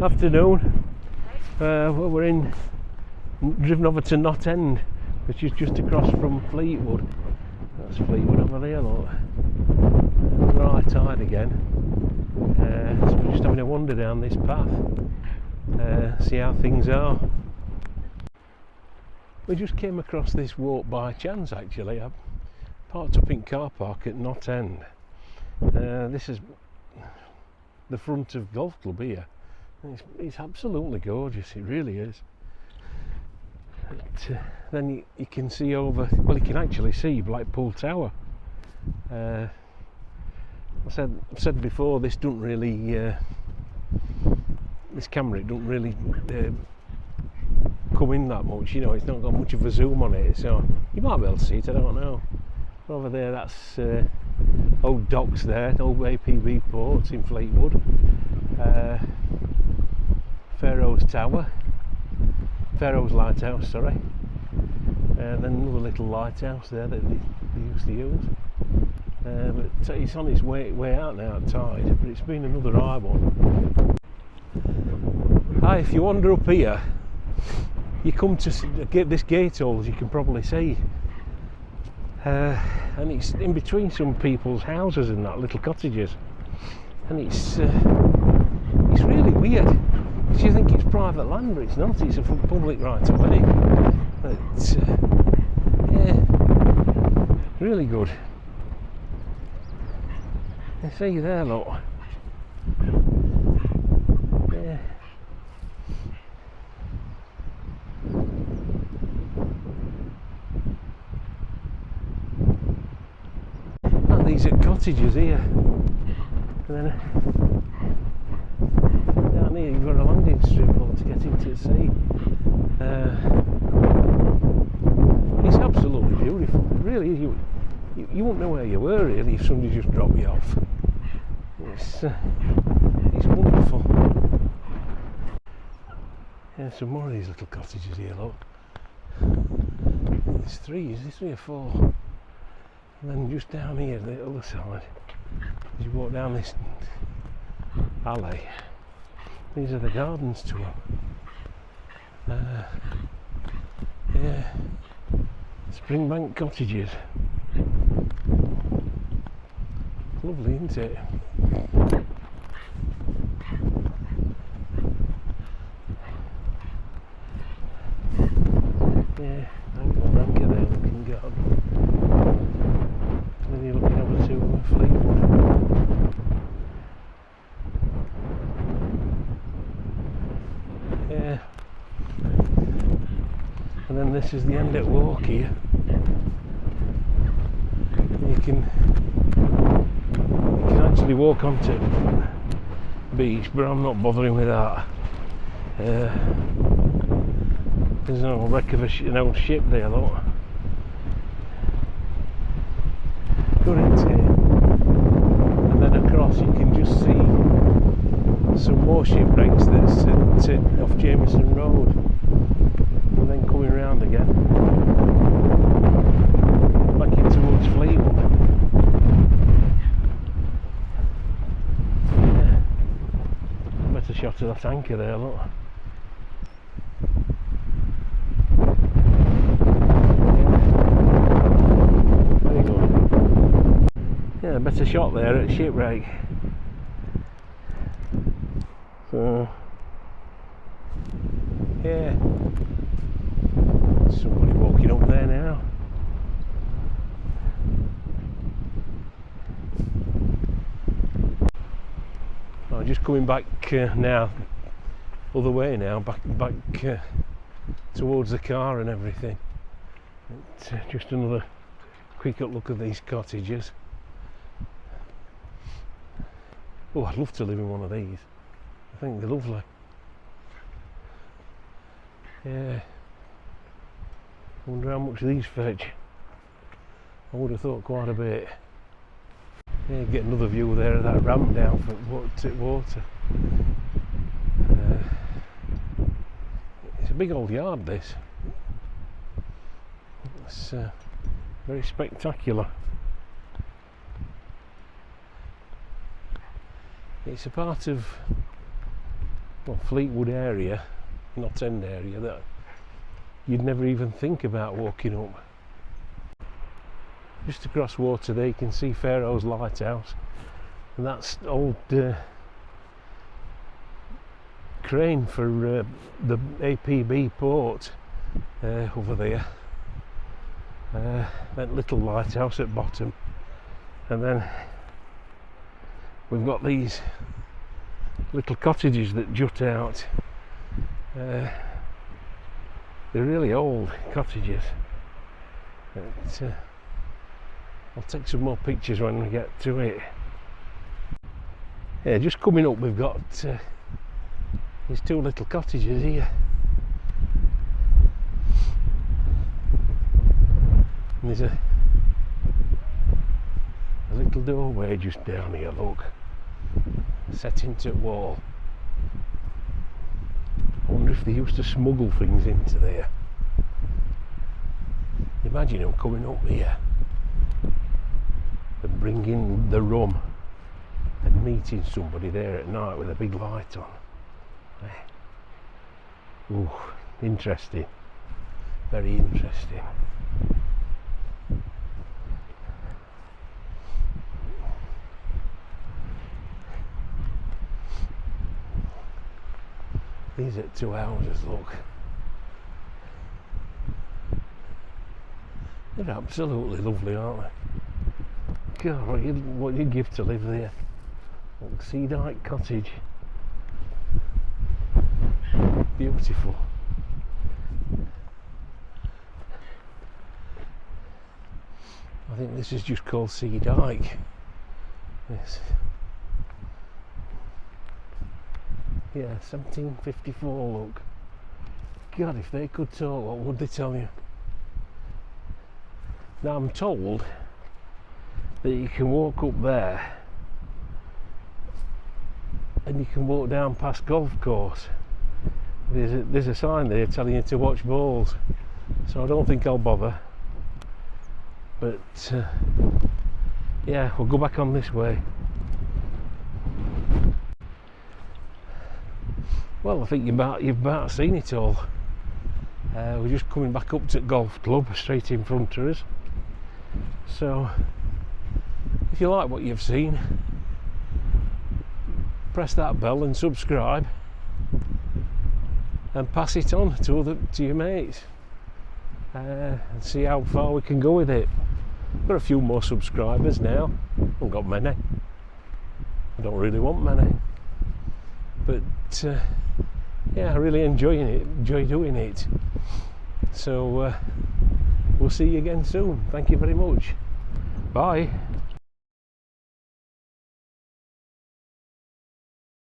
Afternoon. We're driven over to Knott End, which is just across from Fleetwood. That's Fleetwood over there, look. We're high tide again. So we're just having a wander down this path, see how things are. We just came across this walk by chance actually. I parked up in car park at Knott End. This is the front of golf club here. It's absolutely gorgeous, it really is. Then you can see over, well, you can actually see Blackpool Tower. I've said before, this doesn't really, this camera, it doesn't really come in that much, you know, it's not got much of a zoom on it, so you might be able to see it, I don't know. Over there, that's old docks there, old APB ports in Fleetwood. Pharaoh's Tower, Pharaoh's Lighthouse, sorry, and then another little lighthouse there that they used to use. But it's on its way out now at tide, but it's been another high one. Hi, if you wander up here, you come to get this gate hole, as you can probably see, and it's in between some people's houses and that, little cottages, and it's really weird. You think it's private land, but it's not. It's a public right of way. But yeah, really good. I see you there, look. Yeah. Oh, these are cottages here, and then down here you've got a landing strip to get into the sea. It's absolutely beautiful. It really is. You wouldn't know where you were really if somebody just dropped you off. It's wonderful. Yeah, some more of these little cottages here, look. There's three, is there 3 or 4? And then just down here, the other side, as you walk down this alley, these are the gardens to them. Yeah, Springbank cottages. Lovely, isn't it? Yeah, I've got a anchor there looking garden. And then you're looking over to Fleetwood. Yeah. And then this is the end at walk here. You can actually walk onto the beach, but I'm not bothering with that. There's no wreck of an old ship there, look. Good, isn't it? And then across you can just see some more shipwrecks that's off Jameson Road, and then coming round again back in towards Fleetwood. Yeah. Better shot of that anchor there, look. Very good. Yeah, better shot there at shipwreck. So yeah, somebody walking up there now. I'm just coming back now, other way now, back towards the car and everything. It's just another quick look at these cottages. Oh, I'd love to live in one of these. I think they're lovely. Yeah. I wonder how much these fetch. I would have thought quite a bit. Yeah, get another view there of that ramp down for water. It's a big old yard, this. It's very spectacular. It's a part of well, Fleetwood area, Knott End area, that you'd never even think about walking up. Just across water there you can see Pharaoh's Lighthouse, and that's old crane for the APB port over there. That little lighthouse at bottom, and then we've got these little cottages that jut out. They're really old cottages. I'll take some more pictures when we get to it. Yeah, just coming up we've got these two little cottages here. And there's a little doorway just down here, look, set into a wall. I wonder if they used to smuggle things into there. Imagine them coming up here and bringing the rum and meeting somebody there at night with a big light on. Ooh, interesting, very interesting. These are 2 houses, look. They're absolutely lovely, aren't they? God, what you'd give to live there. Look, Sea Dyke Cottage. Beautiful. I think this is just called Sea Dyke. Yes. Yeah, 1754, look. God, if they could talk, what would they tell you? Now I'm told that you can walk up there and you can walk down past golf course. There's a sign there telling you to watch balls, so I don't think I'll bother. But yeah, we'll go back on this way. Well, I think you've about seen it all. We're just coming back up to the golf club straight in front of us. So if you like what you've seen, press that bell and subscribe and pass it on to your mates and see how far we can go with it. Got a few more subscribers now. Haven't got many. I don't really want many, but yeah, I really enjoy doing it. So we'll see you again soon. Thank you very much. Bye.